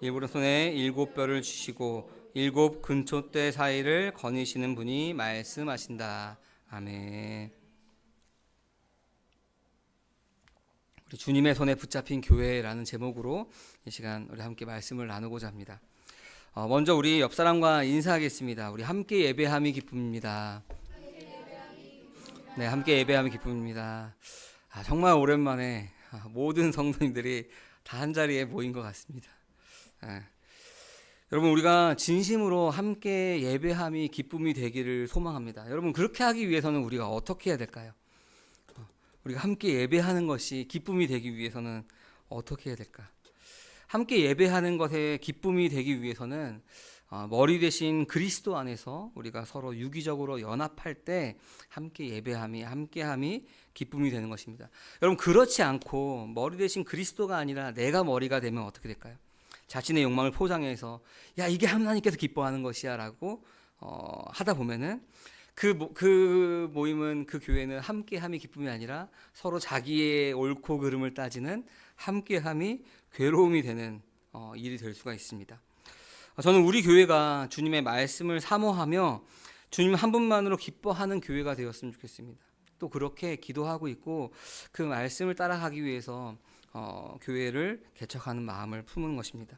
일부러 손에 일곱 뼈를 주시고 일곱 근초대 사이를 거니시는 분이 말씀하신다. 아멘. 우리 주님의 손에 붙잡힌 교회라는 제목으로 이 시간 우리 함께 말씀을 나누고자 합니다. 먼저 우리 옆 사람과 인사하겠습니다. 우리 함께 예배함이 기쁨입니다. 네, 함께 예배함이 기쁨입니다. 정말 오랜만에 모든 성도님들이 다 한 자리에 모인 것 같습니다. 여러분, 우리가 진심으로 함께 예배함이 기쁨이 되기를 소망합니다. 여러분, 그렇게 하기 위해서는 우리가 어떻게 해야 될까요? 우리가 함께 예배하는 것이 기쁨이 되기 위해서는 어떻게 해야 될까? 함께 예배하는 것에 기쁨이 되기 위해서는 머리 대신 그리스도 안에서 우리가 서로 유기적으로 연합할 때 함께 예배함이, 함께함이 기쁨이 되는 것입니다. 여러분, 그렇지 않고 머리 대신 그리스도가 아니라 내가 머리가 되면 어떻게 될까요? 자신의 욕망을 포장해서 야, 이게 하나님께서 기뻐하는 것이야 라고 하다 보면은 그 모임은, 그 교회는 함께함이 기쁨이 아니라 서로 자기의 옳고 그름을 따지는 함께함이 괴로움이 되는 일이 될 수가 있습니다. 저는 우리 교회가 주님의 말씀을 사모하며 주님 한 분만으로 기뻐하는 교회가 되었으면 좋겠습니다. 또 그렇게 기도하고 있고 그 말씀을 따라가기 위해서 교회를 개척하는 마음을 품은 것입니다.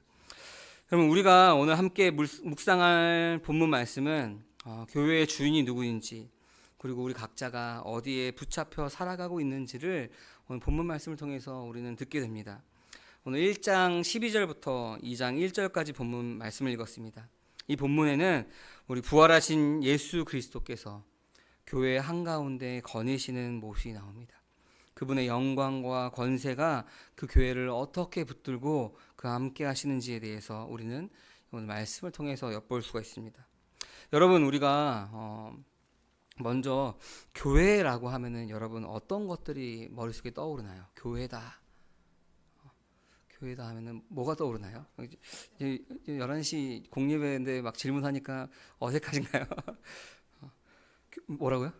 여러분, 우리가 오늘 함께 묵상할 본문 말씀은 교회의 주인이 누구인지, 그리고 우리 각자가 어디에 붙잡혀 살아가고 있는지를 오늘 본문 말씀을 통해서 우리는 듣게 됩니다. 오늘 1장 12절부터 2장 1절까지 본문 말씀을 읽었습니다. 이 본문에는 우리 부활하신 예수 그리스도께서 교회 한가운데 거니시는 모습이 나옵니다. 그분의 영광과 권세가 그 교회를 어떻게 붙들고 그 함께 하시는지에 대해서 우리는 오늘 말씀을 통해서 엿볼 수가 있습니다. 여러분, 우리가 먼저 교회라고 하면은 여러분 어떤 것들이 머릿속에 떠오르나요? 교회다. 교회다 하면은 뭐가 떠오르나요? 11시 공예배인데 막 질문하니까 어색하신가요? 뭐라고요?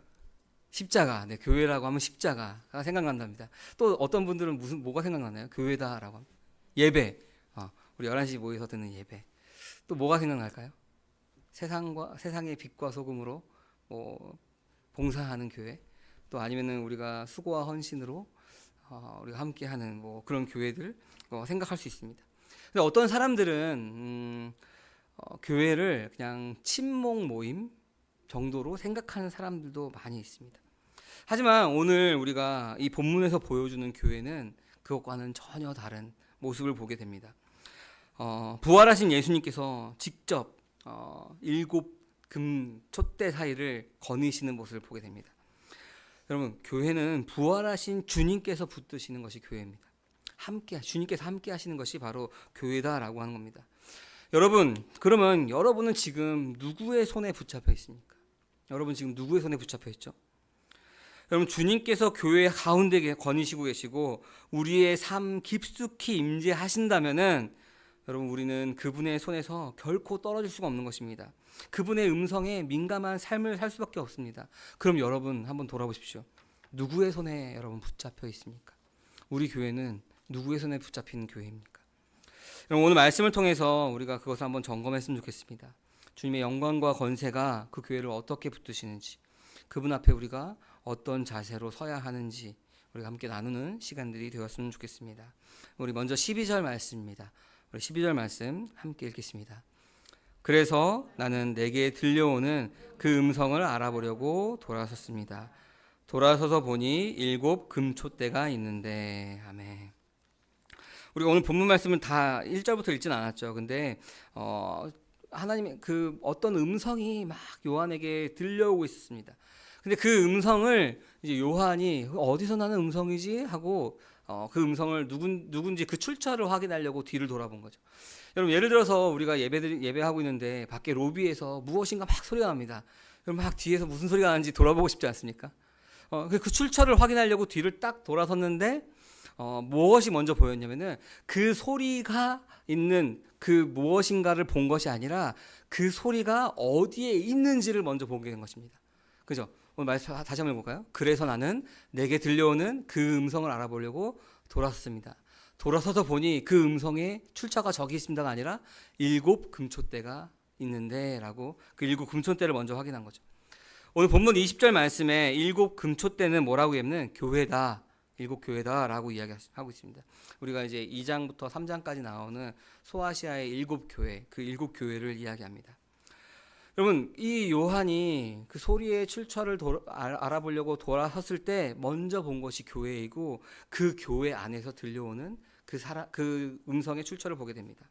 십자가. 네, 교회라고 하면 십자가가 생각난답니다. 또 어떤 분들은 뭐가 생각나나요? 교회다라고 하면 예배. 우리 11시 모여서 듣는 예배. 또 뭐가 생각날까요? 세상의 빛과 소금으로 봉사하는 교회. 또 아니면은 우리가 수고와 헌신으로 우리가 함께하는 그런 교회들 생각할 수 있습니다. 근데 어떤 사람들은 교회를 그냥 친목 모임 정도로 생각하는 사람들도 많이 있습니다. 하지만 오늘 우리가 이 본문에서 보여주는 교회는 그것과는 전혀 다른 모습을 보게 됩니다. 부활하신 예수님께서 직접 일곱 금 촛대 사이를 거니시는 모습을 보게 됩니다. 여러분, 교회는 부활하신 주님께서 붙드시는 것이 교회입니다. 주님께서 함께 하시는 것이 바로 교회다라고 하는 겁니다. 여러분, 그러면 여러분은 지금 누구의 손에 붙잡혀 있습니까? 여러분 지금 누구의 손에 붙잡혀 있죠? 여러분, 주님께서 교회 가운데 거니시고 계시고 우리의 삶 깊숙이 임재하신다면은 여러분, 우리는 그분의 손에서 결코 떨어질 수가 없는 것입니다. 그분의 음성에 민감한 삶을 살 수밖에 없습니다. 그럼 여러분 한번 돌아보십시오. 누구의 손에 여러분 붙잡혀 있습니까? 우리 교회는 누구의 손에 붙잡힌 교회입니까? 여러분, 오늘 말씀을 통해서 우리가 그것을 한번 점검했으면 좋겠습니다. 주님의 영광과 권세가 그 교회를 어떻게 붙드시는지, 그분 앞에 우리가 어떤 자세로 서야 하는지 우리가 함께 나누는 시간들이 되었으면 좋겠습니다. 우리 먼저 12절 말씀입니다. 우리 12절 말씀 함께 읽겠습니다. 그래서 나는 내게 들려오는 그 음성을 알아보려고 돌아섰습니다. 돌아서서 보니 일곱 금촛대가 있는데. 아멘. 우리가 오늘 본문 말씀은 다 1절부터 읽진 않았죠. 근데 하나님의 그 어떤 음성이 막 요한에게 들려오고 있었습니다. 근데 그 음성을 이제 요한이 어디서 나는 음성이지 하고 그 음성을 누군지 그 출처를 확인하려고 뒤를 돌아본 거죠. 여러분, 예를 들어서 우리가 예배하고 있는데 밖에 로비에서 무엇인가 막 소리가 납니다. 여러분, 막 뒤에서 무슨 소리가 나는지 돌아보고 싶지 않습니까? 그 출처를 확인하려고 뒤를 딱 돌아섰는데 무엇이 먼저 보였냐면은 그 소리가 있는 그 무엇인가를 본 것이 아니라 그 소리가 어디에 있는지를 먼저 보게 된 것입니다. 그죠? 오늘 말씀 다시 한번 해볼까요? 그래서 나는 내게 들려오는 그 음성을 알아보려고 돌아섰습니다. 돌아서서 보니 그 음성에 출처가 저기 있습니다가 아니라 7 금초대가 있는데 라고 그 7 금초대를 먼저 확인한 거죠. 오늘 본문 20절 말씀에 7 금초대는 뭐라고 하면 교회다. 7 교회다라고 이야기하고 있습니다. 우리가 이제 2장부터 3장까지 나오는 소아시아의 7 교회, 그 7 교회를 이야기합니다. 여러분, 이 요한이 그 소리의 출처를 알아보려고 돌아섰을 때 먼저 본 것이 교회이고 그 교회 안에서 들려오는 그 음성의 출처를 보게 됩니다.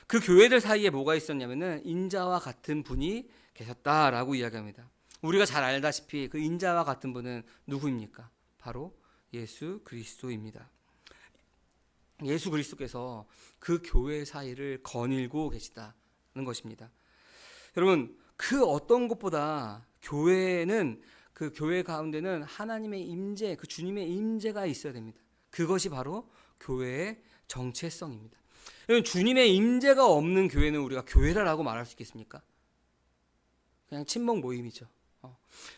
그 교회들 사이에 뭐가 있었냐면은 인자와 같은 분이 계셨다라고 이야기합니다. 우리가 잘 알다시피 그 인자와 같은 분은 누구입니까? 바로 예수 그리스도입니다. 예수 그리스도께서 그 교회 사이를 거닐고 계시다는 것입니다. 여러분, 그 어떤 것보다 교회는 그 교회 가운데는 하나님의 임재, 그 주님의 임재가 있어야 됩니다. 그것이 바로 교회의 정체성입니다. 여러분, 주님의 임재가 없는 교회는 우리가 교회라고 말할 수 있겠습니까? 그냥 친목 모임이죠.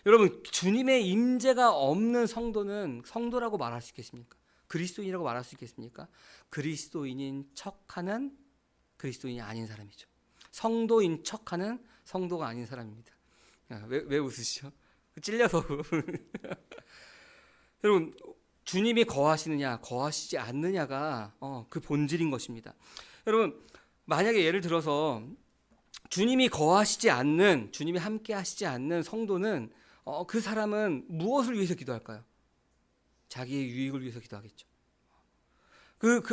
여러분, 주님의 임재가 없는 성도는 성도라고 말할 수 있겠습니까? 그리스도인이라고 말할 수 있겠습니까? 그리스도인인 척하는 그리스도인이 아닌 사람이죠. 성도인 척하는 성도가 아닌 사람입니다. 왜 웃으시죠? 찔려서. 여러분, 주님이 거하시느냐 거하시지 않느냐가 그 본질인 것입니다. 여러분, 만약에 예를 들어서 주님이 거하시지 않는, 주님이 함께 하시지 않는 성도는 그 사람은 무엇을 위해서 기도할까요? 자기의 유익을 위해서 기도하겠죠.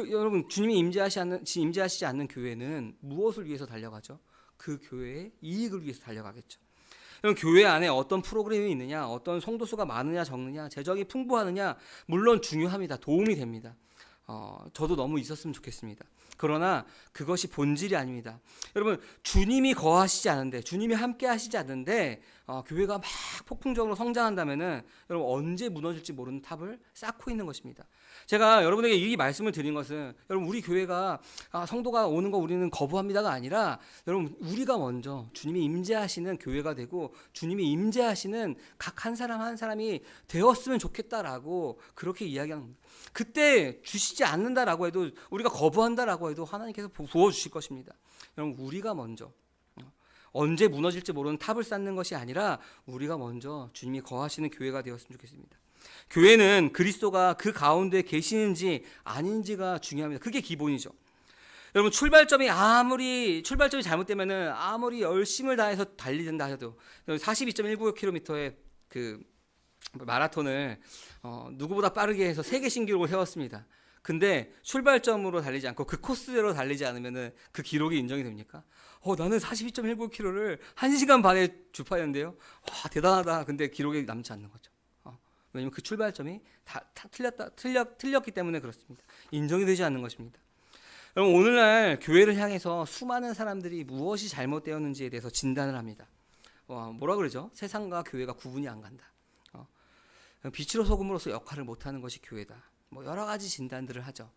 여러분, 주님이 임재하시지 않는 교회는 무엇을 위해서 달려가죠? 그 교회의 이익을 위해서 달려가겠죠. 여러분, 교회 안에 어떤 프로그램이 있느냐, 어떤 성도 수가 많으냐 적느냐, 재정이 풍부하느냐, 물론 중요합니다. 도움이 됩니다. 저도 너무 있었으면 좋겠습니다. 그러나 그것이 본질이 아닙니다. 여러분, 주님이 거하시지 않은데, 주님이 함께 하시지 않는데 교회가 막 폭풍적으로 성장한다면은 여러분, 언제 무너질지 모르는 탑을 쌓고 있는 것입니다. 제가 여러분에게 이 말씀을 드린 것은, 여러분, 우리 교회가 성도가 오는 거 우리는 거부합니다가 아니라, 여러분, 우리가 먼저 주님이 임재하시는 교회가 되고 주님이 임재하시는 각 한 사람 한 사람이 되었으면 좋겠다라고 그렇게 이야기하는 겁니다. 그때 주시지 않는다라고 해도, 우리가 거부한다라고 해도 하나님께서 부어주실 것입니다. 여러분, 우리가 먼저 언제 무너질지 모르는 탑을 쌓는 것이 아니라 우리가 먼저 주님이 거하시는 교회가 되었으면 좋겠습니다. 교회는 그리스도가 그 가운데 계시는지 아닌지가 중요합니다. 그게 기본이죠. 여러분, 출발점이 잘못되면은 아무리 열심을 다해서 달리는다 해도 42.195km의 그 마라톤을 누구보다 빠르게 해서 세계 신기록을 세웠습니다. 근데 출발점으로 달리지 않고 그 코스대로 달리지 않으면은 그 기록이 인정이 됩니까? 나는 42.195km를 1시간 반에 주파했는데요. 와, 대단하다. 근데 기록이 남지 않는 거죠. 왜냐면 그 출발점이 다 틀렸기 때문에 그렇습니다. 인정이 되지 않는 것입니다. 여러분, 오늘날 교회를 향해서 수많은 사람들이 무엇이 잘못되었는지에 대해서 진단을 합니다. 뭐라 그러죠? 세상과 교회가 구분이 안 간다. 빛으로 소금으로서 역할을 못하는 것이 교회다. 여러 가지 진단들을 하죠.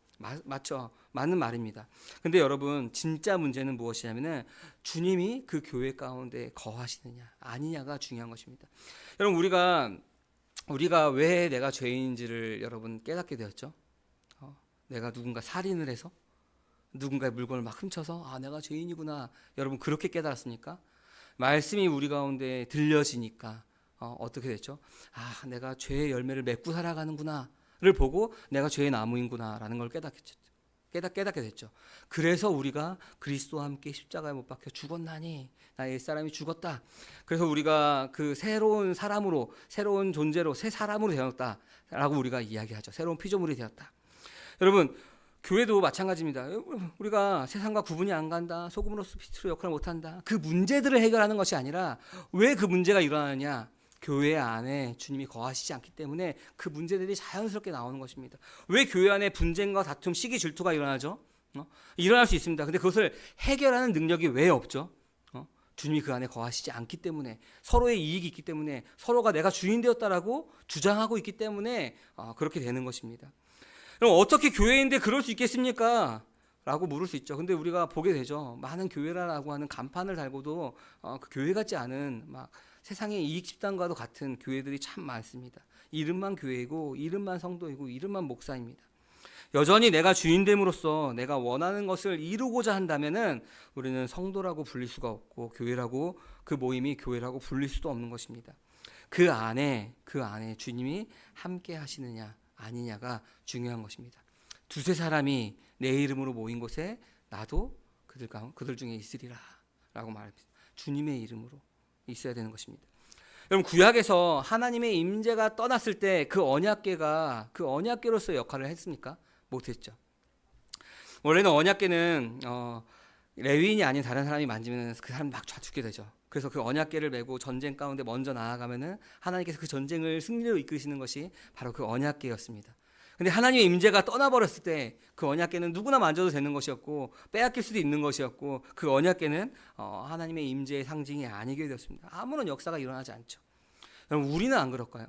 맞죠? 맞는 말입니다. 근데 여러분, 진짜 문제는 무엇이냐면은 주님이 그 교회 가운데 거하시느냐 아니냐가 중요한 것입니다. 여러분, 우리가 왜 내가 죄인인지를 여러분 깨닫게 되었죠? 내가 누군가 살인을 해서, 누군가의 물건을 막 훔쳐서 내가 죄인이구나. 여러분, 그렇게 깨달았습니까? 말씀이 우리 가운데 들려지니까 어떻게 됐죠? 내가 죄의 열매를 맺고 살아가는구나를 보고 내가 죄의 나무인구나라는 걸 깨닫게 됐죠. 그래서 우리가 그리스도와 함께 십자가에 못 박혀 죽었나니 나의 옛사람이 죽었다. 그래서 우리가 그 새로운 사람으로, 새로운 존재로, 새 사람으로 되었다라고 우리가 이야기하죠. 새로운 피조물이 되었다. 여러분, 교회도 마찬가지입니다. 우리가 세상과 구분이 안 간다, 소금으로서 빛으로 역할을 못한다, 그 문제들을 해결하는 것이 아니라 왜 그 문제가 일어나느냐, 교회 안에 주님이 거하시지 않기 때문에 그 문제들이 자연스럽게 나오는 것입니다. 왜 교회 안에 분쟁과 다툼, 시기 질투가 일어나죠? 일어날 수 있습니다. 근데 그것을 해결하는 능력이 왜 없죠? 주님이 그 안에 거하시지 않기 때문에, 서로의 이익이 있기 때문에, 서로가 내가 주인 되었다라고 주장하고 있기 때문에 그렇게 되는 것입니다. 그럼 어떻게 교회인데 그럴 수 있겠습니까? 라고 물을 수 있죠. 근데 우리가 보게 되죠. 많은 교회라고 하는 간판을 달고도 그 교회 같지 않은 막 세상의 이익 집단과도 같은 교회들이 참 많습니다. 이름만 교회이고, 이름만 성도이고, 이름만 목사입니다. 여전히 내가 주인됨으로써 내가 원하는 것을 이루고자 한다면은 우리는 성도라고 불릴 수가 없고 교회라고, 그 모임이 교회라고 불릴 수도 없는 것입니다. 그 안에 주님이 함께 하시느냐 아니냐가 중요한 것입니다. 두세 사람이 내 이름으로 모인 곳에 나도 그들 중에 있으리라 라고 말합니다. 주님의 이름으로 있어야 되는 것입니다. 여러분, 구약에서 하나님의 임재가 떠났을 때 그 언약궤로서의 역할을 했습니까? 못했죠. 원래는 언약궤는 레위인이 아닌 다른 사람이 만지면 그 사람이 막 죽게 되죠. 그래서 그 언약궤를 메고 전쟁 가운데 먼저 나아가면은 하나님께서 그 전쟁을 승리로 이끄시는 것이 바로 그 언약궤였습니다. 근데 하나님의 임재가 떠나버렸을 때 그 언약궤는 누구나 만져도 되는 것이었고 빼앗길 수도 있는 것이었고, 그 언약궤는 하나님의 임재의 상징이 아니게 되었습니다. 아무런 역사가 일어나지 않죠. 여러분, 우리는 안 그럴까요?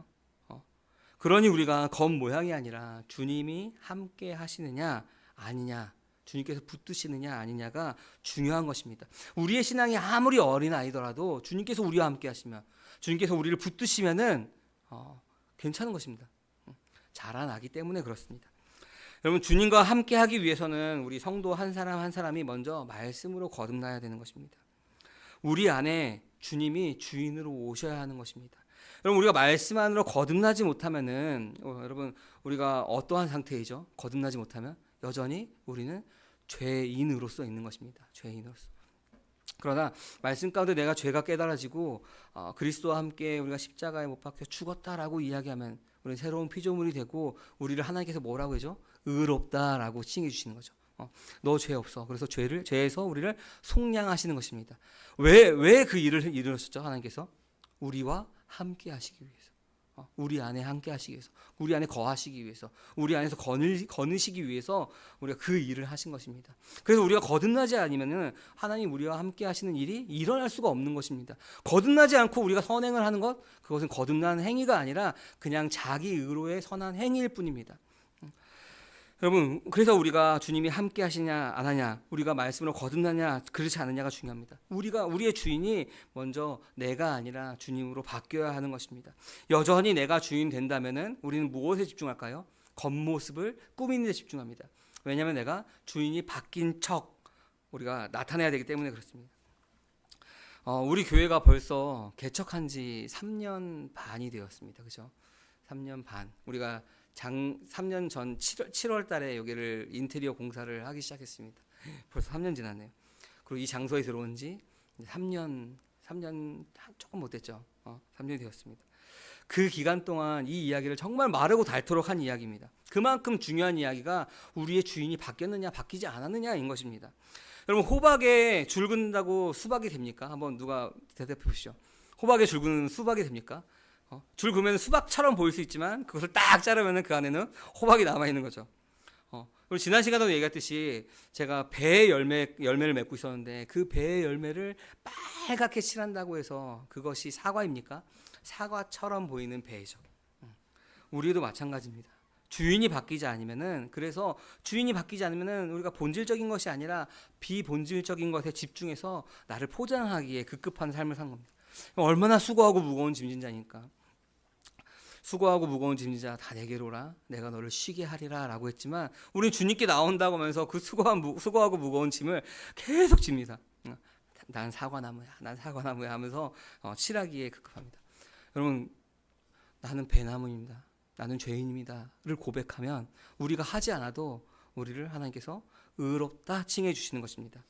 그러니 우리가 겉모양이 아니라 주님이 함께 하시느냐 아니냐, 주님께서 붙드시느냐 아니냐가 중요한 것입니다. 우리의 신앙이 아무리 어린아이더라도 주님께서 우리와 함께 하시면, 주님께서 우리를 붙드시면은 괜찮은 것입니다. 자라나기 때문에 그렇습니다. 여러분, 주님과 함께 하기 위해서는 우리 성도 한 사람 한 사람이 먼저 말씀으로 거듭나야 되는 것입니다. 우리 안에 주님이 주인으로 오셔야 하는 것입니다. 여러분, 우리가 말씀 안으로 거듭나지 못하면은 여러분, 우리가 어떠한 상태이죠? 거듭나지 못하면 여전히 우리는 죄인으로서 있는 것입니다. 죄인으로서. 그러나 말씀 가운데 내가 죄가 깨달아지고 그리스도와 함께 우리가 십자가에 못 박혀 죽었다라고 이야기하면 우리는 새로운 피조물이 되고, 우리를 하나님께서 뭐라고 하죠? 의롭다라고 칭해 주시는 거죠. 너 죄 없어. 그래서 죄에서 우리를 속량하시는 것입니다. 왜 그 일을 이루셨죠? 하나님께서 우리와 함께 하시기 위해서, 우리 안에 함께 하시기 위해서, 우리 안에 거하시기 위해서, 우리 안에서 거느시기 위해서 우리가 그 일을 하신 것입니다. 그래서 우리가 거듭나지 않으면은 하나님 우리와 함께 하시는 일이 일어날 수가 없는 것입니다. 거듭나지 않고 우리가 선행을 하는 것, 그것은 거듭나는 행위가 아니라 그냥 자기 의로의 선한 행위일 뿐입니다. 여러분, 그래서 우리가 주님이 함께 하시냐 안 하냐, 우리가 말씀으로 거듭나냐 그렇지 않느냐가 중요합니다. 우리의 주인이 먼저 내가 아니라 주님으로 바뀌어야 하는 것입니다. 여전히 내가 주인 된다면은 우리는 무엇에 집중할까요? 겉모습을 꾸미는 데 집중합니다. 왜냐하면 내가 주인이 바뀐 척 우리가 나타내야 되기 때문에 그렇습니다. 우리 교회가 벌써 개척한 지 3년 반이 되었습니다. 그죠? 3년 반. 우리가 3년 전 7월 달에 여기를 인테리어 공사를 하기 시작했습니다. 벌써 3년 지났네요. 그리고 이 장소에 들어온 지 3년 조금 못 됐죠. 3년이 되었습니다. 그 기간 동안 이 이야기를 정말 마르고 닳도록 한 이야기입니다. 그만큼 중요한 이야기가 우리의 주인이 바뀌었느냐 바뀌지 않았느냐인 것입니다. 여러분, 호박에 줄 긋는다고 수박이 됩니까? 한번 누가 대답해 보시죠. 호박에 줄 긋는 수박이 됩니까? 줄 그으면 수박처럼 보일 수 있지만 그것을 딱 자르면 그 안에는 호박이 남아있는 거죠. 그리고 지난 시간에도 얘기했듯이 제가 배의 열매를 맺고 있었는데 그 배의 열매를 빨갛게 칠한다고 해서 그것이 사과입니까? 사과처럼 보이는 배죠. 우리도 마찬가지입니다. 주인이 바뀌지 않으면은, 그래서 주인이 바뀌지 않으면은 우리가 본질적인 것이 아니라 비본질적인 것에 집중해서 나를 포장하기에 급급한 삶을 산 겁니다. 얼마나 수고하고 무거운 짐진자니까. 수고하고 무거운 짐진자 다 내게로 오라, 내가 너를 쉬게 하리라 라고 했지만 우리는 주님께 나온다고 하면서 그 수고하고 무거운 짐을 계속 집니다. 난 사과나무야 하면서 칠하기에 급급합니다. 여러분, 나는 배나무입니다, 나는 죄인입니다를 고백하면 우리가 하지 않아도 우리를 하나님께서 의롭다 칭해 주시는 것입니다.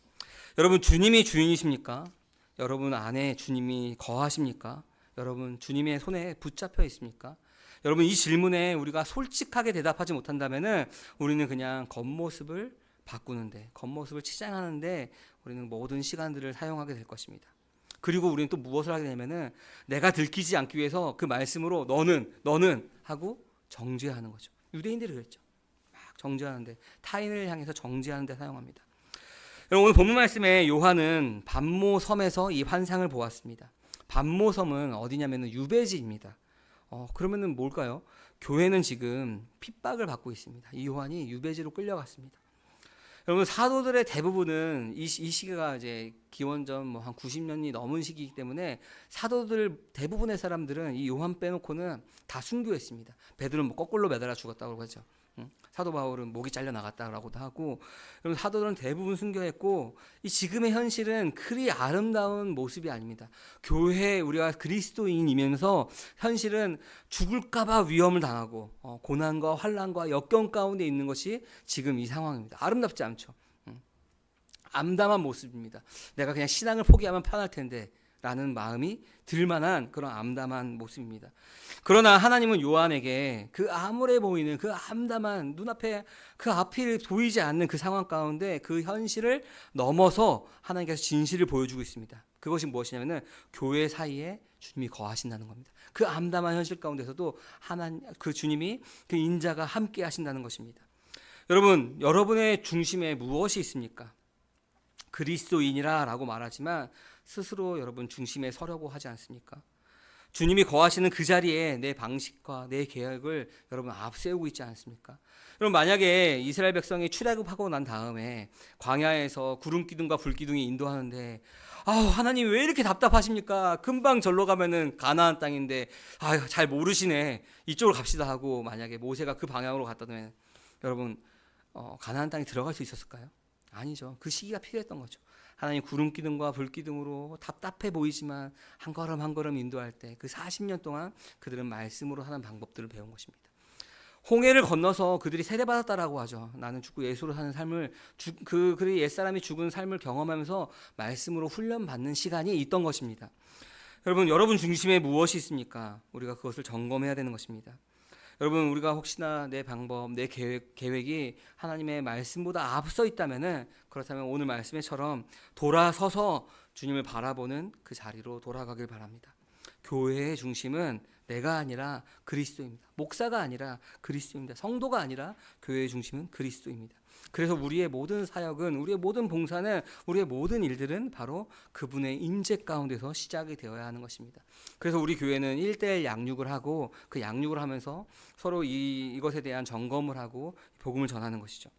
여러분, 주님이 주인이십니까? 여러분 안에 주님이 거하십니까? 여러분 주님의 손에 붙잡혀 있습니까? 여러분, 이 질문에 우리가 솔직하게 대답하지 못한다면은 우리는 그냥 겉모습을 바꾸는데, 겉모습을 치장하는데 우리는 모든 시간들을 사용하게 될 것입니다. 그리고 우리는 또 무엇을 하게 되면은 내가 들키지 않기 위해서 그 말씀으로 너는 하고 정죄하는 거죠. 유대인들이 그랬죠. 막 정죄하는데, 타인을 향해서 정죄하는데 사용합니다. 여러분, 오늘 본문 말씀에 요한은 반모섬에서 이 환상을 보았습니다. 반모섬은 어디냐면은 유배지입니다. 그러면은 뭘까요? 교회는 지금 핍박을 받고 있습니다. 이 요한이 유배지로 끌려갔습니다. 여러분, 사도들의 대부분은 이 시기가 이제 기원전 한 90년이 넘은 시기이기 때문에 사도들 대부분의 사람들은 이 요한 빼놓고는 다 순교했습니다. 베드로는 거꾸로 매달아 죽었다고 하죠. 사도 바울은 목이 잘려 나갔다라고도 하고, 여러분 사도들은 대부분 순교했고, 이 지금의 현실은 그리 아름다운 모습이 아닙니다. 교회 우리가 그리스도인이면서 현실은 죽을까봐 위험을 당하고 고난과 환난과 역경 가운데 있는 것이 지금 이 상황입니다. 아름답지 않죠. 암담한 모습입니다. 내가 그냥 신앙을 포기하면 편할 텐데 라는 마음이 들만한 그런 암담한 모습입니다. 그러나 하나님은 요한에게 그 암울해 보이는 그 암담한 눈앞에 그 앞이 보이지 않는 그 상황 가운데 그 현실을 넘어서 하나님께서 진실을 보여주고 있습니다. 그것이 무엇이냐면은 교회 사이에 주님이 거하신다는 겁니다. 그 암담한 현실 가운데서도 그 주님이 그 인자가 함께 하신다는 것입니다. 여러분, 여러분의 중심에 무엇이 있습니까? 그리스도인이라 라고 말하지만 스스로 여러분 중심에 서려고 하지 않습니까? 주님이 거하시는 그 자리에 내 방식과 내 계획을 여러분 앞세우고 있지 않습니까? 여러분, 만약에 이스라엘 백성이 출애굽하고 난 다음에 광야에서 구름 기둥과 불 기둥이 인도하는데 하나님 왜 이렇게 답답하십니까? 금방 절로 가면은 가나안 땅인데 잘 모르시네, 이쪽으로 갑시다 하고 만약에 모세가 그 방향으로 갔다면 여러분 가나안 땅에 들어갈 수 있었을까요? 아니죠. 그 시기가 필요했던 거죠. 하나님 구름 기둥과 불 기둥으로 답답해 보이지만 한 걸음 한 걸음 인도할 때 그 40년 동안 그들은 말씀으로 하는 방법들을 배운 것입니다. 홍해를 건너서 그들이 세례받았다라고 하죠. 나는 죽고 예수로 사는 삶을 그들이 옛사람이 죽은 삶을 경험하면서 말씀으로 훈련받는 시간이 있던 것입니다. 여러분 중심에 무엇이 있습니까? 우리가 그것을 점검해야 되는 것입니다. 여러분, 우리가 혹시나 내 방법, 내 계획이 하나님의 말씀보다 앞서 있다면은, 그렇다면 오늘 말씀처럼 돌아서서 주님을 바라보는 그 자리로 돌아가길 바랍니다. 교회의 중심은 내가 아니라 그리스도입니다. 목사가 아니라 그리스도입니다. 성도가 아니라 교회의 중심은 그리스도입니다. 그래서 우리의 모든 사역은, 우리의 모든 봉사는, 우리의 모든 일들은 바로 그분의 임재 가운데서 시작이 되어야 하는 것입니다. 그래서 우리 교회는 1:1 양육을 하고 그 양육을 하면서 서로 이것에 대한 점검을 하고 복음을 전하는 것이죠.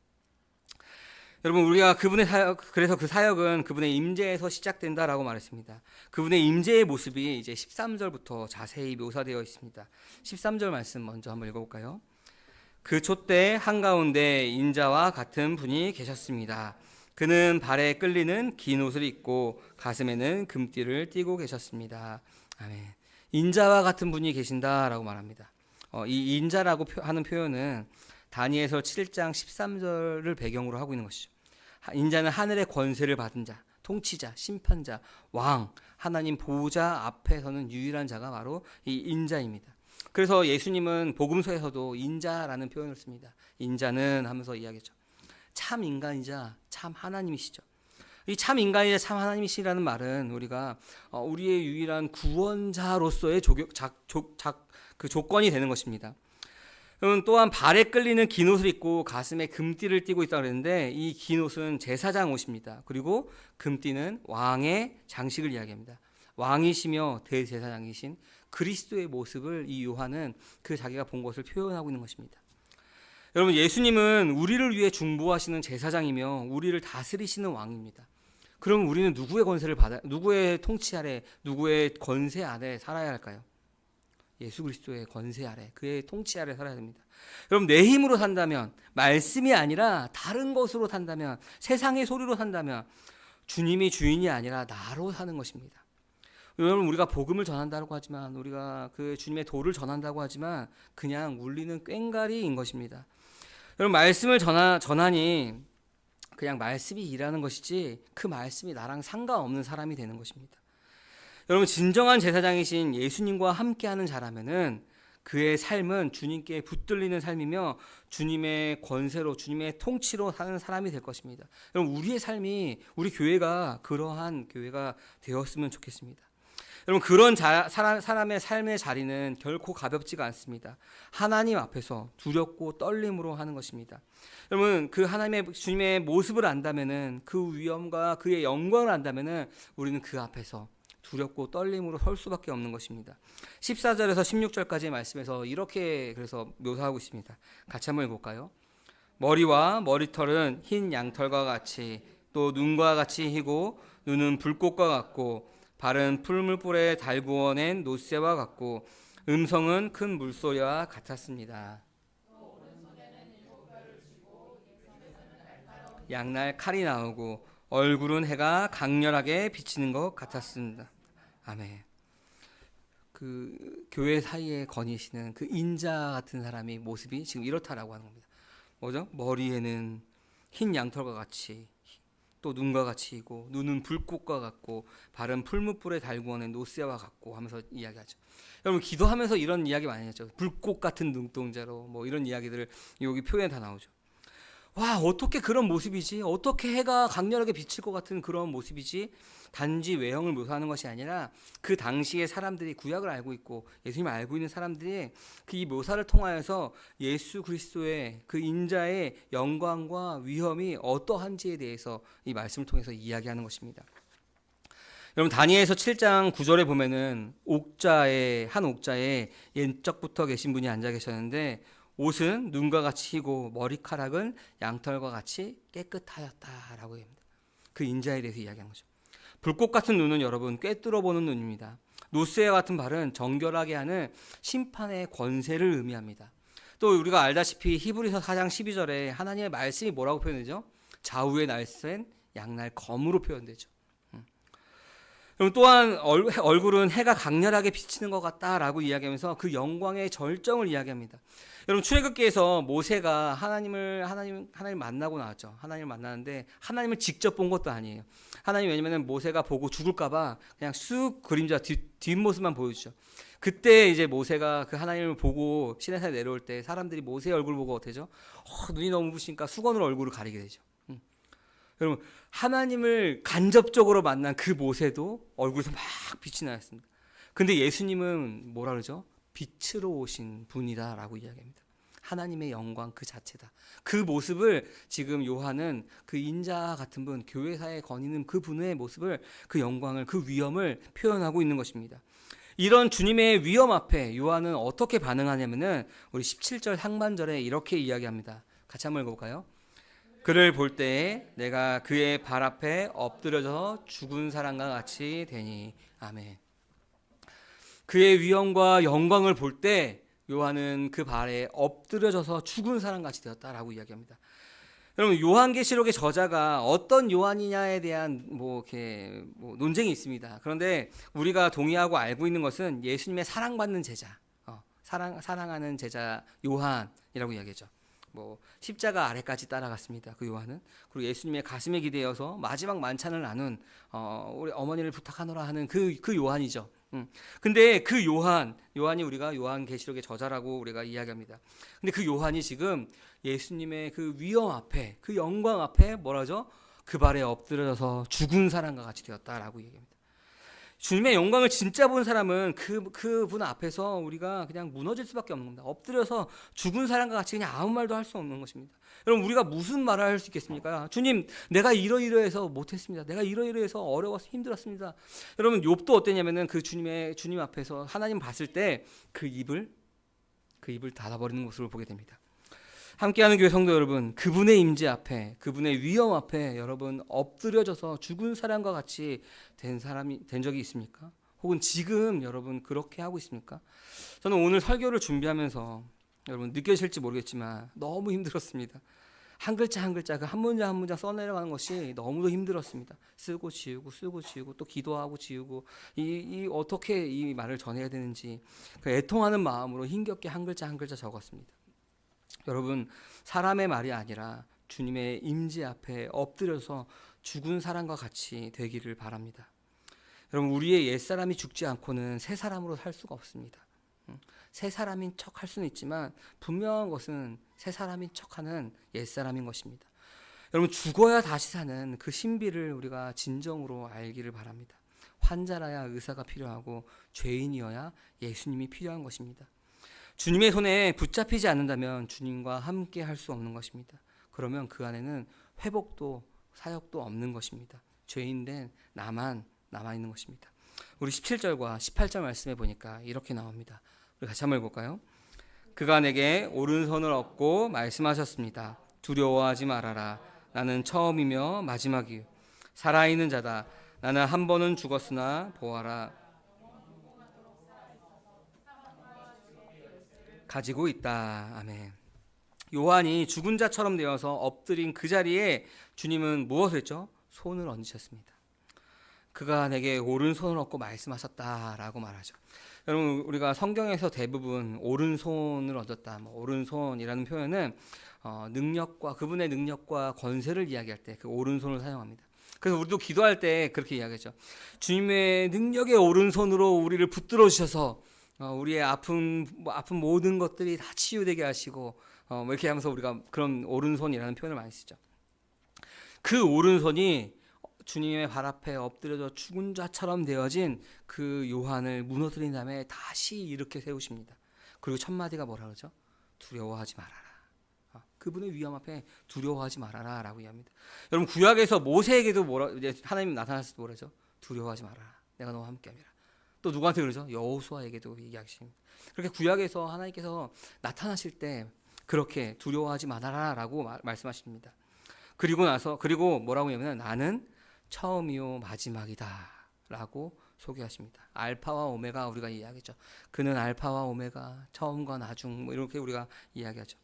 여러분, 우리가 그분의 사역, 그래서 그 사역은 그분의 임재에서 시작된다라고 말했습니다. 그분의 임재의 모습이 이제 13절부터 자세히 묘사되어 있습니다. 13절 말씀 먼저 한번 읽어볼까요? 그 촛대 한가운데 인자와 같은 분이 계셨습니다. 그는 발에 끌리는 긴 옷을 입고 가슴에는 금띠를 띠고 계셨습니다. 아멘. 인자와 같은 분이 계신다라고 말합니다. 이 인자라고 하는 표현은 다니엘서 7장 13절을 배경으로 하고 있는 것이죠. 인자는 하늘의 권세를 받은 자, 통치자, 심판자, 왕, 하나님 보호자 앞에 서는 유일한 자가 바로 이 인자입니다. 그래서 예수님은 복음서에서도 인자라는 표현을 씁니다. 인자는 하면서 이야기했죠. 참 인간이자 참 하나님이시죠. 이 참 인간이자 참 하나님이시라는 말은 우리가 우리의 유일한 구원자로서의 그 조건이 되는 것입니다. 또한 발에 끌리는 긴 옷을 입고 가슴에 금띠를 띠고 있다고 그랬는데, 이 긴 옷은 제사장 옷입니다. 그리고 금띠는 왕의 장식을 이야기합니다. 왕이시며 대제사장이신 그리스도의 모습을 이 요한은 그 자기가 본 것을 표현하고 있는 것입니다. 여러분, 예수님은 우리를 위해 중보하시는 제사장이며 우리를 다스리시는 왕입니다. 그럼 우리는 누구의 통치 아래, 누구의 권세 아래 살아야 할까요? 예수 그리스도의 권세 아래, 그의 통치 아래 살아야 됩니다. 여러분, 내 힘으로 산다면, 말씀이 아니라 다른 것으로 산다면, 세상의 소리로 산다면 주님이 주인이 아니라 나로 사는 것입니다. 여러분, 우리가 복음을 전한다고 하지만, 우리가 그 주님의 도를 전한다고 하지만 그냥 울리는 꽹과리인 것입니다. 여러분, 말씀을 전하니 그냥 말씀이 일하는 것이지 그 말씀이 나랑 상관없는 사람이 되는 것입니다. 여러분, 진정한 제사장이신 예수님과 함께하는 자라면은 그의 삶은 주님께 붙들리는 삶이며 주님의 권세로, 주님의 통치로 사는 사람이 될 것입니다. 여러분, 우리의 삶이, 우리 교회가 그러한 교회가 되었으면 좋겠습니다. 여러분, 그런 사람의 삶의 자리는 결코 가볍지가 않습니다. 하나님 앞에서 두렵고 떨림으로 하는 것입니다. 여러분, 그 하나님의 주님의 모습을 안다면은, 그 위엄과 그의 영광을 안다면은 우리는 그 앞에서 두렵고 떨림으로 설 수밖에 없는 것입니다. 14절에서 16절까지의 말씀에서 이렇게 그래서 묘사하고 있습니다. 같이 한번 읽어볼까요? 머리와 머리털은 흰 양털과 같이, 또 눈과 같이 희고, 눈은 불꽃과 같고, 발은 풀물불에 달구어낸 노새와 같고, 음성은 큰 물소리와 같았습니다. 양날 칼이 나오고 얼굴은 해가 강렬하게 비치는 것 같았습니다. 아멘. 그 교회 사이에 거니시는 그 인자 같은 사람의 모습이 지금 이렇다라고 하는 겁니다. 뭐죠? 머리에는 흰 양털과 같이, 또 눈과 같이 이고, 눈은 불꽃과 같고, 발은 풀무불에 달구어낸 노새와 같고 하면서 이야기하죠. 여러분, 기도하면서 이런 이야기 많이 했죠. 불꽃 같은 눈동자로 뭐 이런 이야기들을 여기 표현에 다 나오죠. 와, 어떻게 그런 모습이지? 어떻게 해가 강렬하게 비칠 것 같은 그런 모습이지? 단지 외형을 묘사하는 것이 아니라 그 당시에 사람들이 구약을 알고 있고 예수님을 알고 있는 사람들이 그 이 묘사를 통하여서 예수 그리스도의 그 인자의 영광과 위엄이 어떠한지에 대해서 이 말씀을 통해서 이야기하는 것입니다. 여러분, 다니엘서 7장 9절에 보면은 한 옥자에 옛적부터 계신 분이 앉아 계셨는데 옷은 눈과 같이 희고 머리카락은 양털과 같이 깨끗하였다라고 합니다. 그 인자에 대해서 이야기한 거죠. 불꽃 같은 눈은 여러분 꿰뚫어 보는 눈입니다. 노스에 같은 발은 정결하게 하는 심판의 권세를 의미합니다. 또 우리가 알다시피 히브리서 4장 12절에 하나님의 말씀이 뭐라고 표현되죠? 좌우에 날쌘 양날 검으로 표현되죠. 그럼 또한 얼굴은 해가 강렬하게 비치는 것 같다라고 이야기하면서 그 영광의 절정을 이야기합니다. 여러분, 출애굽기에서 모세가 하나님을 만나고 나왔죠. 하나님을 만나는데 하나님을 직접 본 것도 아니에요. 하나님, 왜냐면 모세가 보고 죽을까봐 그냥 쑥 그림자 뒷모습만 보여주죠. 그때 이제 모세가 그 하나님을 보고 시내산에 내려올 때 사람들이 모세의 얼굴 보고 어때죠? 눈이 너무 부시니까 수건으로 얼굴을 가리게 되죠. 여러분, 하나님을 간접적으로 만난 그 모세도 얼굴에서 막 빛이 나였습니다. 근데 예수님은 뭐라 그러죠? 빛으로 오신 분이다라고 이야기합니다. 하나님의 영광 그 자체다. 그 모습을 지금 요한은 그 인자 같은 분, 교회사에 거니는 그 분의 모습을, 그 영광을, 그 위엄을 표현하고 있는 것입니다. 이런 주님의 위엄 앞에 요한은 어떻게 반응하냐면은 우리 17절 상반절에 이렇게 이야기합니다. 같이 한번 읽어볼까요? 그를 볼 때에 내가 그의 발 앞에 엎드려져서 죽은 사람과 같이 되니. 아멘. 그의 위엄과 영광을 볼 때 요한은 그 발에 엎드려져서 죽은 사람같이 되었다라고 이야기합니다. 여러분, 요한계시록의 저자가 어떤 요한이냐에 대한 이렇게 논쟁이 있습니다. 그런데 우리가 동의하고 알고 있는 것은 예수님의 사랑받는 제자, 사랑하는 제자 요한이라고 이야기하죠. 십자가 아래까지 따라갔습니다. 그 요한은. 그리고 예수님의 가슴에 기대어서 마지막 만찬을 나눈 우리 어머니를 부탁하노라 하는 그 요한이죠. 근데 그 요한이 우리가 요한계시록의 저자라고 우리가 이야기합니다. 근데 그 요한이 지금 예수님의 그 위엄 앞에, 그 영광 앞에 뭐라죠? 그 발에 엎드려서 죽은 사람과 같이 되었다라고 얘기합니다. 주님의 영광을 진짜 본 사람은 그분 앞에서 우리가 그냥 무너질 수밖에 없는 겁니다. 엎드려서 죽은 사람과 같이 그냥 아무 말도 할 수 없는 것입니다. 여러분, 우리가 무슨 말을 할 수 있겠습니까? 주님, 내가 이러이러해서 못했습니다. 내가 이러이러해서 어려워서 힘들었습니다. 여러분, 욥도 어땠냐면은 그 주님 앞에서 하나님 봤을 때 그 입을 닫아버리는 모습을 보게 됩니다. 함께하는 교회 성도 여러분, 그분의 임재 앞에, 그분의 위엄 앞에 여러분 엎드려져서 죽은 사람과 같이 된 적이 있습니까? 혹은 지금 여러분 그렇게 하고 있습니까? 저는 오늘 설교를 준비하면서 여러분 느껴질지 모르겠지만 너무 힘들었습니다. 한 글자 한 글자 그 한 문장 한 문장 써내려가는 것이 너무도 힘들었습니다. 쓰고 지우고 또 기도하고 지우고 어떻게 이 말을 전해야 되는지 그 애통하는 마음으로 힘겹게 한 글자 한 글자 적었습니다. 여러분, 사람의 말이 아니라 주님의 임재 앞에 엎드려서 죽은 사람과 같이 되기를 바랍니다. 여러분, 우리의 옛사람이 죽지 않고는 새 사람으로 살 수가 없습니다. 새 사람인 척 할 수는 있지만 분명한 것은 새 사람인 척하는 옛사람인 것입니다. 여러분, 죽어야 다시 사는 그 신비를 우리가 진정으로 알기를 바랍니다. 환자라야 의사가 필요하고 죄인이어야 예수님이 필요한 것입니다. 주님의 손에 붙잡히지 않는다면 주님과 함께 할 수 없는 것입니다. 그러면 그 안에는 회복도 사역도 없는 것입니다. 죄인된 나만 남아있는 것입니다. 우리 17절과 18절 말씀해 보니까 이렇게 나옵니다. 우리 같이 한번 읽어볼까요? 그가 내게 오른손을 얹고 말씀하셨습니다. 두려워하지 말아라. 나는 처음이며 마지막이요. 살아있는 자다. 나는 한 번은 죽었으나 보아라. 가지고 있다. 아멘. 요한이 죽은 자처럼 되어서 엎드린 그 자리에 주님은 무엇을 했죠? 손을 얹으셨습니다. 그가 내게 오른손을 얻고 말씀하셨다라고 말하죠. 여러분, 우리가 성경에서 대부분 오른손을 얻었다, 오른손이라는 표현은 능력과 그분의 능력과 권세를 이야기할 때 그 오른손을 사용합니다. 그래서 우리도 기도할 때 그렇게 이야기하죠. 주님의 능력의 오른손으로 우리를 붙들어 주셔서 우리의 아픈 모든 것들이 다 치유되게 하시고 이렇게 하면서 우리가 그런 오른손이라는 표현을 많이 쓰죠. 그 오른손이 주님의 발 앞에 엎드려져 죽은 자처럼 되어진 그 요한을 무너뜨린 다음에 다시 이렇게 세우십니다. 그리고 첫 마디가 뭐라 그러죠? 두려워하지 말아라. 그분의 위엄 앞에 두려워하지 말아라 라고 이야기합니다. 여러분, 구약에서 모세에게도 이제 하나님 나타났을 때 뭐라죠? 두려워하지 말아라. 내가 너와 함께함이라. 또 누구한테 그러죠? 여호수아에게도 이야기하십니다. 그렇게 구약에서 하나님께서 나타나실 때 그렇게 두려워하지 말아라 라고 말씀하십니다. 그리고 뭐라고 하냐면 나는 처음이요 마지막이다 라고 소개하십니다. 알파와 오메가 우리가 이야기하죠. 그는 알파와 오메가, 처음과 나중, 이렇게 우리가 이야기하죠.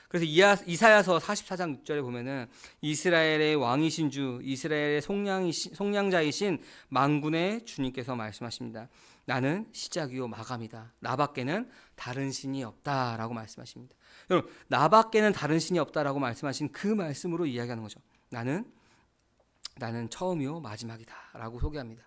그래서 이사야서 44장 6절에 보면은 이스라엘의 왕이신 주, 이스라엘의 속량자이신 만군의 주님께서 말씀하십니다. 나는 시작이요 마감이다. 나밖에는 다른 신이 없다라고 말씀하십니다. 여러분, 나밖에는 다른 신이 없다라고 말씀하신 그 말씀으로 이야기하는 거죠. 나는 처음이요 마지막이다라고 소개합니다.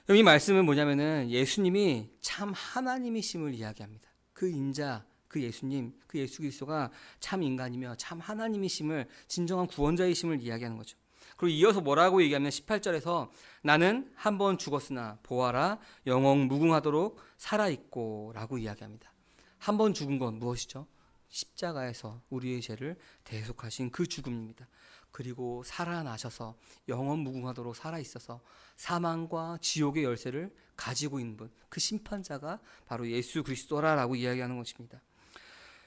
이 말씀은 뭐냐면은 예수님이 참 하나님이심을 이야기합니다. 그 인자, 그 예수님, 그 예수 그리스도가 참 인간이며 참 하나님이심을, 진정한 구원자이심을 이야기하는 거죠. 그리고 이어서 뭐라고 얘기하면 18절에서 나는 한 번 죽었으나 보아라 영원 무궁하도록 살아있고 라고 이야기합니다. 한 번 죽은 건 무엇이죠? 십자가에서 우리의 죄를 대속하신 그 죽음입니다. 그리고 살아나셔서 영원 무궁하도록 살아있어서 사망과 지옥의 열쇠를 가지고 있는 분, 그 심판자가 바로 예수 그리스도라라고 이야기하는 것입니다.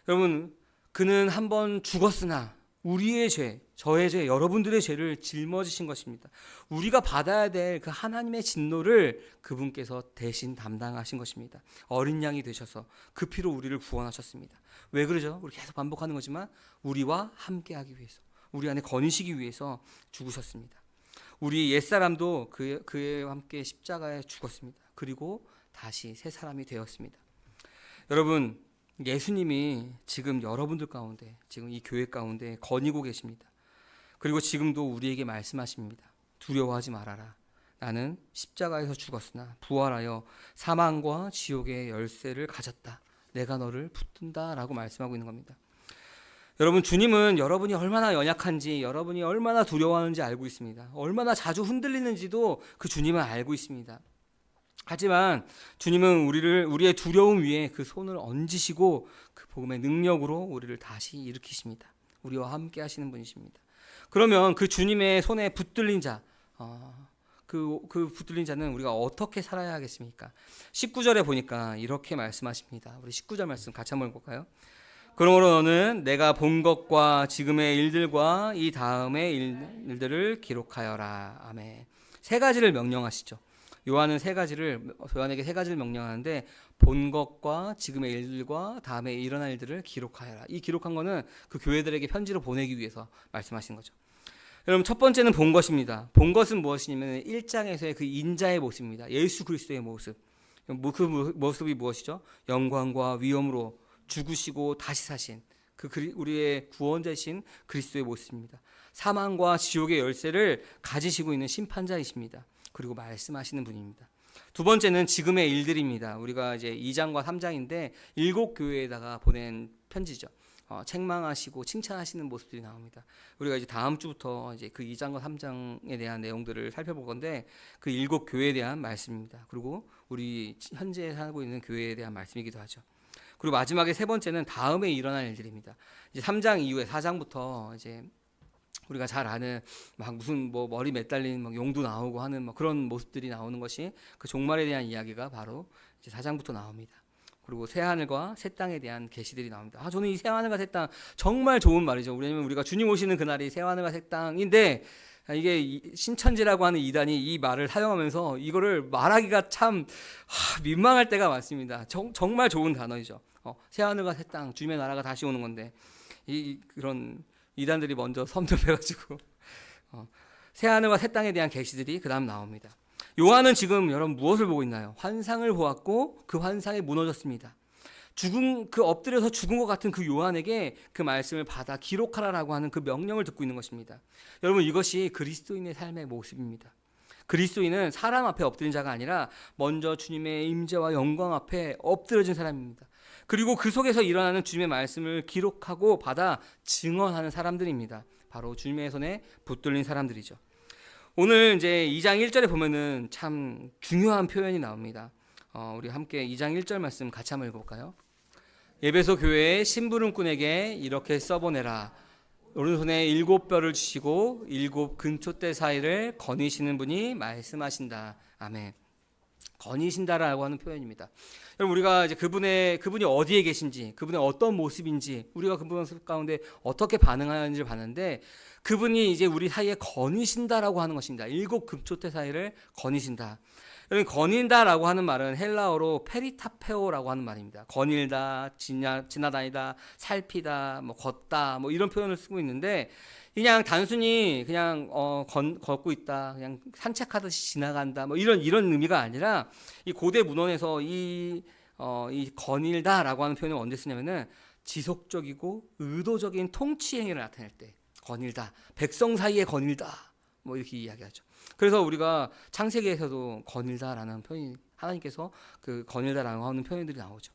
여러분, 그는 한 번 죽었으나 우리의 죄, 저의 죄, 여러분들의 죄를 짊어지신 것입니다. 우리가 받아야 될 그 하나님의 진노를 그분께서 대신 담당하신 것입니다. 어린 양이 되셔서 그 피로 우리를 구원하셨습니다. 왜 그러죠? 우리 계속 반복하는 거지만 우리와 함께하기 위해서, 우리 안에 거니시기 위해서 죽으셨습니다. 우리 옛사람도 그와 함께 십자가에 죽었습니다. 그리고 다시 새 사람이 되었습니다. 여러분, 예수님이 지금 여러분들 가운데, 지금 이 교회 가운데 거니고 계십니다. 그리고 지금도 우리에게 말씀하십니다. 두려워하지 말아라. 나는 십자가에서 죽었으나 부활하여 사망과 지옥의 열쇠를 가졌다. 내가 너를 붙든다 라고 말씀하고 있는 겁니다. 여러분, 주님은 여러분이 얼마나 연약한지, 여러분이 얼마나 두려워하는지 알고 있습니다. 얼마나 자주 흔들리는지도 그 주님은 알고 있습니다. 하지만 주님은 우리의 두려움 위에 그 손을 얹으시고 그 복음의 능력으로 우리를 다시 일으키십니다. 우리와 함께 하시는 분이십니다. 그러면 그 주님의 손에 붙들린 자, 그 붙들린 자는 우리가 어떻게 살아야 하겠습니까? 19절에 보니까 이렇게 말씀하십니다. 우리 19절 말씀 같이 한번 볼까요? 그러므로 너는 내가 본 것과 지금의 일들과 이 다음의 일들을 기록하여라. 아멘. 세 가지를 명령하시죠. 요한에게 세 가지를 명령하는데 본 것과 지금의 일들과 다음에 일어날 일들을 기록하여라. 이 기록한 거는 그 교회들에게 편지로 보내기 위해서 말씀하신 거죠. 여러분, 첫 번째는 본 것입니다. 본 것은 무엇이냐면 1장에서의 그 인자의 모습입니다. 예수 그리스도의 모습. 그 모습이 무엇이죠? 영광과 위엄으로 죽으시고 다시 사신 우리의 구원자이신 그리스도의 모습입니다. 사망과 지옥의 열쇠를 가지시고 있는 심판자이십니다. 그리고 말씀하시는 분입니다. 두 번째는 지금의 일들입니다. 우리가 이제 2장과 3장인데 7교회에다가 보낸 편지죠. 책망하시고 칭찬하시는 모습들이 나옵니다. 우리가 이제 다음 주부터 이제 그 2장과 3장에 대한 내용들을 살펴볼 건데 그 7교회에 대한 말씀입니다. 그리고 우리 현재 살고 있는 교회에 대한 말씀이기도 하죠. 그리고 마지막에 세 번째는 다음에 일어날 일들입니다. 이제 3장 이후에 4장부터 이제 우리가 잘 아는 무슨 머리 매달린 용도 나오고 하는 그런 모습들이 나오는 것이 그 종말에 대한 이야기가 바로 이제 4장부터 나옵니다. 그리고 새 하늘과 새 땅에 대한 계시들이 나옵니다. 저는 이 새 하늘과 새 땅 정말 좋은 말이죠. 왜냐하면 우리가 주님 오시는 그날이 새 하늘과 새 땅인데 이게 신천지라고 하는 이단이 이 말을 사용하면서 이거를 말하기가 참 민망할 때가 많습니다. 정말 좋은 단어이죠. 새 하늘과 새 땅, 주님의 나라가 다시 오는 건데 그런 이단들이 먼저 섬접해가지고 새 하늘과 새 땅에 대한 계시들이 그 다음 나옵니다. 요한은 지금 여러분 무엇을 보고 있나요? 환상을 보았고 그 환상에 무너졌습니다. 그 엎드려서 죽은 것 같은 그 요한에게 그 말씀을 받아 기록하라라고 하는 그 명령을 듣고 있는 것입니다. 여러분, 이것이 그리스도인의 삶의 모습입니다. 그리스도인은 사람 앞에 엎드린 자가 아니라 먼저 주님의 임재와 영광 앞에 엎드려진 사람입니다. 그리고 그 속에서 일어나는 주님의 말씀을 기록하고 받아 증언하는 사람들입니다. 바로 주님의 손에 붙들린 사람들이죠. 오늘 이제 2장 1절에 보면은 참 중요한 표현이 나옵니다. 우리 함께 2장 1절 말씀 같이 한번 읽어볼까요? 에베소 교회의 심부름꾼에게 이렇게 써보내라. 오른손에 7뼈를 주시고 7 근초대 사이를 거니시는 분이 말씀하신다. 아멘. 거니신다라고 하는 표현입니다. 여러분, 우리가 이제 그분이 어디에 계신지, 그분의 어떤 모습인지, 우리가 그분 모습 가운데 어떻게 반응하는지를 봤는데, 그분이 이제 우리 사이에 거니신다라고 하는 것입니다. 7 급초대 사이를 거니신다. 여러분, 거닌다라고 하는 말은 헬라어로 페리타페오라고 하는 말입니다. 거닐다, 지나다니다, 살피다, 뭐 걷다, 뭐 이런 표현을 쓰고 있는데, 그냥 단순히 그냥 걷고 있다, 그냥 산책하듯이 지나간다, 뭐 이런 의미가 아니라, 이 고대 문헌에서 이 거닐다라고 하는 표현을 언제 쓰냐면은 지속적이고 의도적인 통치 행위를 나타낼 때 거닐다, 백성 사이에 거닐다, 뭐 이렇게 이야기하죠. 그래서 우리가 창세기에서도 거닐다라는 표현이, 하나님께서 그 거닐다라고 하는 표현들이 나오죠.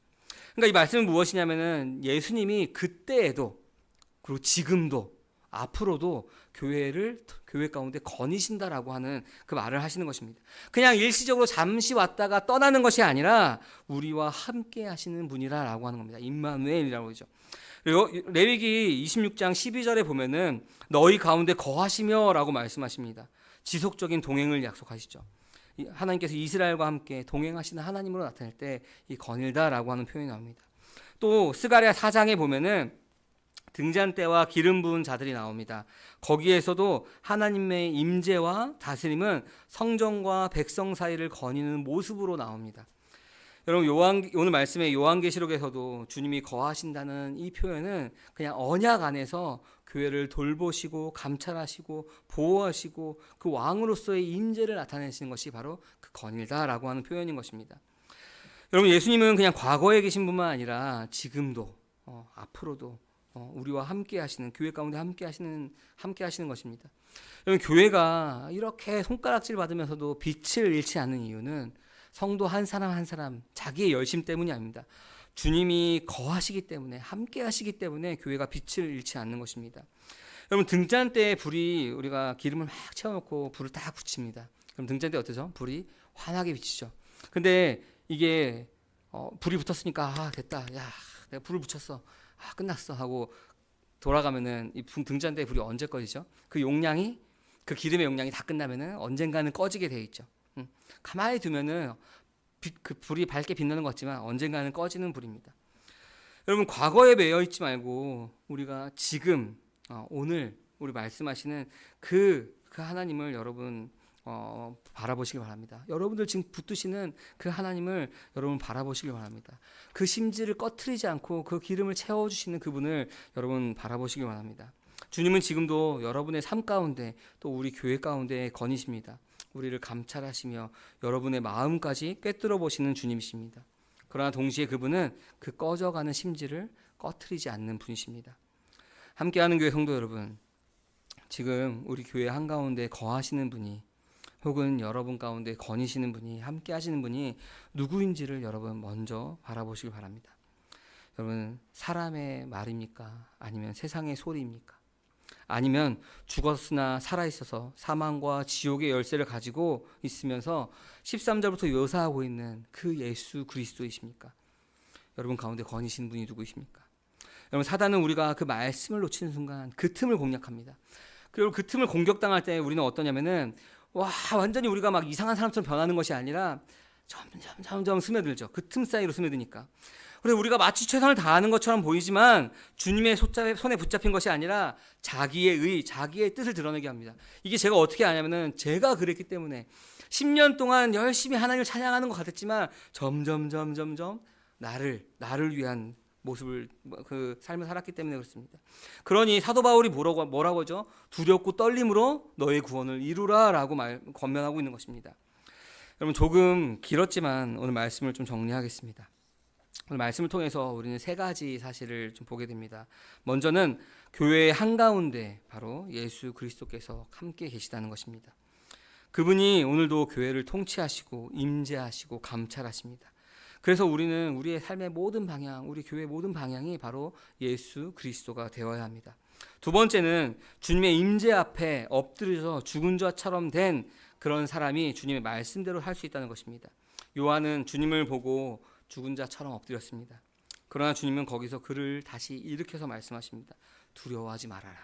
그러니까 이 말씀은 무엇이냐면은 예수님이 그때에도 그리고 지금도 앞으로도 교회 가운데 거니신다라고 하는 그 말을 하시는 것입니다. 그냥 일시적으로 잠시 왔다가 떠나는 것이 아니라 우리와 함께 하시는 분이라고 하는 겁니다. 임마누엘이라고 그러죠. 그리고 레위기 26장 12절에 보면은 너희 가운데 거하시며라고 말씀하십니다. 지속적인 동행을 약속하시죠. 하나님께서 이스라엘과 함께 동행하시는 하나님으로 나타낼 때 이 거닐다라고 하는 표현이 나옵니다. 또 스가랴 4장에 보면은 등잔 때와 기름 부은 자들이 나옵니다. 거기에서도 하나님의 임재와 다스림은 성전과 백성 사이를 거니는 모습으로 나옵니다. 여러분, 오늘 말씀의 요한계시록에서도 주님이 거하신다는 이 표현은 그냥 언약 안에서 교회를 돌보시고 감찰하시고 보호하시고 그 왕으로서의 임재를 나타내시는 것이 바로 그 거닐다라고 하는 표현인 것입니다. 여러분, 예수님은 그냥 과거에 계신 분만 아니라 지금도 앞으로도 우리와 함께 하시는, 교회 가운데 함께 하시는 것입니다. 여러분, 교회가 이렇게 손가락질 받으면서도 빛을 잃지 않는 이유는 성도 한 사람 한 사람 자기의 열심 때문이 아닙니다. 주님이 거하시기 때문에, 함께 하시기 때문에 교회가 빛을 잃지 않는 것입니다. 여러분, 등잔대에 불이, 우리가 기름을 막 채워놓고 불을 딱 붙입니다. 그럼 등잔대 어떠죠? 불이 환하게 비치죠. 근데 이게 불이 붙었으니까 됐다, 야 내가 불을 붙였어, 끝났어 하고 돌아가면은 이 등잔대에 불이 언제 꺼지죠? 그 기름의 용량이 다 끝나면은 언젠가는 꺼지게 되어 있죠. 가만히 두면은 그 불이 밝게 빛나는 것 같지만 언젠가는 꺼지는 불입니다. 여러분, 과거에 매여 있지 말고 우리가 지금 오늘 우리 말씀하시는 그 하나님을 여러분 바라보시기 바랍니다. 여러분들 지금 붙드시는 그 하나님을 여러분 바라보시기 바랍니다. 그 심지를 꺼트리지 않고 그 기름을 채워주시는 그분을 여러분 바라보시기 바랍니다. 주님은 지금도 여러분의 삶 가운데 또 우리 교회 가운데 거니십니다. 우리를 감찰하시며 여러분의 마음까지 꿰뚫어 보시는 주님이십니다. 그러나 동시에 그분은 그 꺼져가는 심지를 꺼트리지 않는 분이십니다. 함께하는 교회 성도 여러분, 지금 우리 교회 한가운데 거하시는 분이, 혹은 여러분 가운데 거니시는 분이, 함께 하시는 분이 누구인지를 여러분 먼저 바라보시길 바랍니다. 여러분, 사람의 말입니까? 아니면 세상의 소리입니까? 아니면 죽었으나 살아있어서 사망과 지옥의 열쇠를 가지고 있으면서 13절부터 묘사하고 있는 그 예수 그리스도이십니까? 여러분 가운데 거니시는 분이 누구이십니까? 여러분, 사단은 우리가 그 말씀을 놓치는 순간 그 틈을 공략합니다. 그리고 그 틈을 공격당할 때 우리는 어떠냐면은 완전히 우리가 막 이상한 사람처럼 변하는 것이 아니라 점점 스며들죠. 그 틈 사이로 스며드니까. 그래서 우리가 마치 최선을 다하는 것처럼 보이지만 주님의 손에 붙잡힌 것이 아니라 자기의 뜻을 드러내게 합니다. 이게 제가 어떻게 아냐면은 제가 그랬기 때문에 10년 동안 열심히 하나님을 찬양하는 것 같았지만 점점 나를 위한 모습을 그 삶을 살았기 때문에 그렇습니다. 그러니 사도 바울이 뭐라고 하죠? 두렵고 떨림으로 너의 구원을 이루라라고 권면하고 있는 것입니다. 여러분 조금 길었지만 오늘 말씀을 좀 정리하겠습니다. 오늘 말씀을 통해서 우리는 세 가지 사실을 좀 보게 됩니다. 먼저는 교회의 한가운데 바로 예수 그리스도께서 함께 계시다는 것입니다. 그분이 오늘도 교회를 통치하시고 임재하시고 감찰하십니다. 그래서 우리는 우리의 삶의 모든 방향, 우리 교회의 모든 방향이 바로 예수 그리스도가 되어야 합니다. 두 번째는 주님의 임재 앞에 엎드려서 죽은 자처럼 된 그런 사람이 주님의 말씀대로 할 수 있다는 것입니다. 요한은 주님을 보고 죽은 자처럼 엎드렸습니다. 그러나 주님은 거기서 그를 다시 일으켜서 말씀하십니다. 두려워하지 말아라.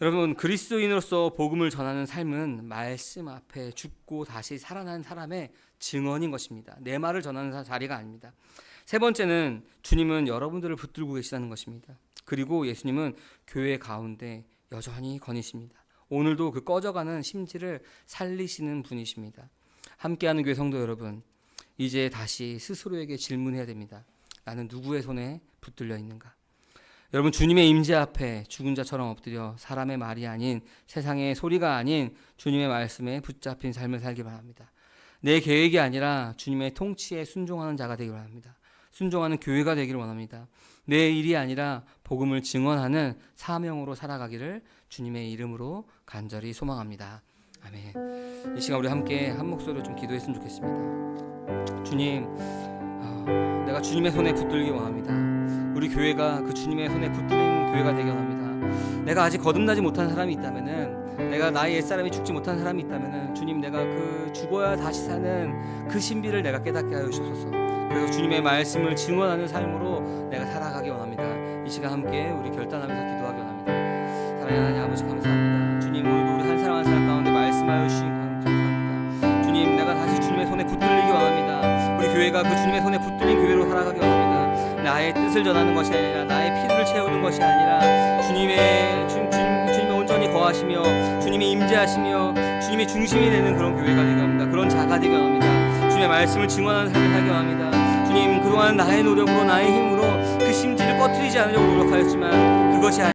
여러분 그리스도인으로서 복음을 전하는 삶은 말씀 앞에 죽고 다시 살아난 사람의 증언인 것입니다. 내 말을 전하는 자리가 아닙니다. 세 번째는 주님은 여러분들을 붙들고 계시다는 것입니다. 그리고 예수님은 교회 가운데 여전히 거니십니다. 오늘도 그 꺼져가는 심지를 살리시는 분이십니다. 함께하는 교회 성도 여러분, 이제 다시 스스로에게 질문해야 됩니다. 나는 누구의 손에 붙들려 있는가? 여러분 주님의 임재 앞에 죽은 자처럼 엎드려 사람의 말이 아닌 세상의 소리가 아닌 주님의 말씀에 붙잡힌 삶을 살기 바랍니다. 내 계획이 아니라 주님의 통치에 순종하는 자가 되기를 바랍니다. 순종하는 교회가 되기를 원합니다. 내 일이 아니라 복음을 증언하는 사명으로 살아가기를 주님의 이름으로 간절히 소망합니다. 아멘. 이 시간 우리 함께 한 목소리로 좀 기도했으면 좋겠습니다. 주님, 내가 주님의 손에 붙들기 원합니다. 우리 교회가 그 주님의 손에 붙들리는 교회가 되기 원합니다. 내가 아직 거듭나지 못한 사람이 있다면은, 내가 나의 옛사람이 죽지 못한 사람이 있다면은, 주님 내가 그 죽어야 다시 사는 그 신비를 내가 깨닫게 하여 주옵소서. 그래서 주님의 말씀을 증언하는 삶으로 내가 살아가기 원합니다. 이 시간 함께 우리 결단하면서 기도하기 원합니다. 사랑하는 하나님 아버지 감사합니다. 주님 오늘도 우리 한 사람 한 사람 가운데 말씀하여 주신 감사합니다. 주님 내가 다시 주님의 손에 붙들리기 원합니다. 우리 교회가 그 주님의 손에 붙들린 교회로 살아가기 원합니다. 나의 뜻을 전하는 것이 아니라 나의 피를 채우는 것이 아니라 주님이 온전히 거하시며 주님이 임재하시며 주님이 중심이 되는 그런 교회가 되기 원합니다. 그런 자가 되기 원합니다. 주님의 말씀을 증언하는 삶을 살기 원합니다. 주님 그동안 나의 노력으로 나의 힘으로 그 심지를 꺼트리지 않으려고 노력하였지만 그것이